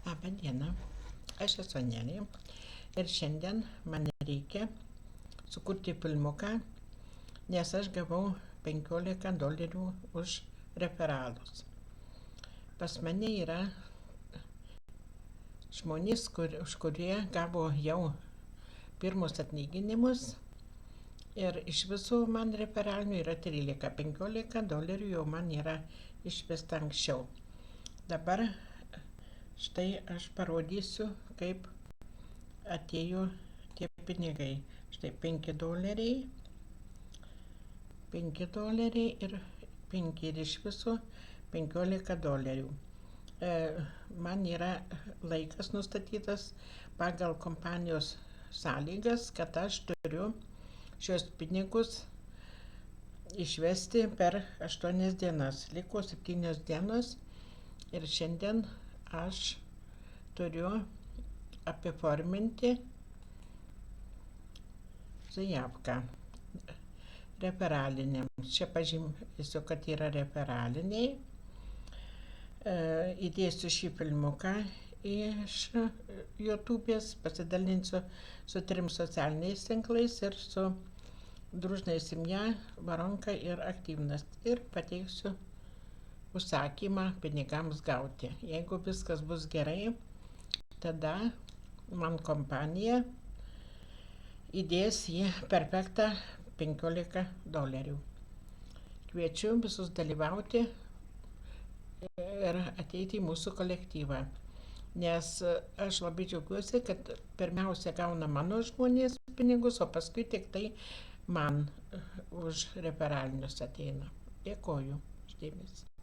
Labą dieną, aš esu Nelė ir šiandien man reikia sukurti filmuką, nes aš gavau $15 už referalus. Pas mane yra žmonės, kurie gavo jau pirmus atlyginimus ir iš visų man referalinių yra 13. $15 jau man yra išvesta anksčiau. Dabar štai aš parodysiu, kaip atėjo tie pinigai. Štai $5, $5 ir 5 ir iš viso $15. Man yra laikas nustatytas pagal kompanijos sąlygas, kad aš turiu šios pinigus išvesti per 8 dienas. Liko 7 dienos ir šiandien aš turiu apiforminti zajavką referaliniams. Čia pažymėsiu, kad yra referaliniai. Įdėsiu šį filmuką iš YouTube'ės, pasidalinsiu su 3 socialiniais tinklais ir su Družna Semja, Varonka ir Aktyvnas. Ir pateiksiu užsakymą pinigams gauti. Jeigu viskas bus gerai, tada man kompanija įdės į perfektą $15. Kviečiu visus dalyvauti ir ateiti į mūsų kolektyvą, nes aš labai džiaugiuosi, kad pirmiausia gauna mano žmonės pinigus, o paskui tik tai man už referalinius ateina. Dėkoju už dėmesį.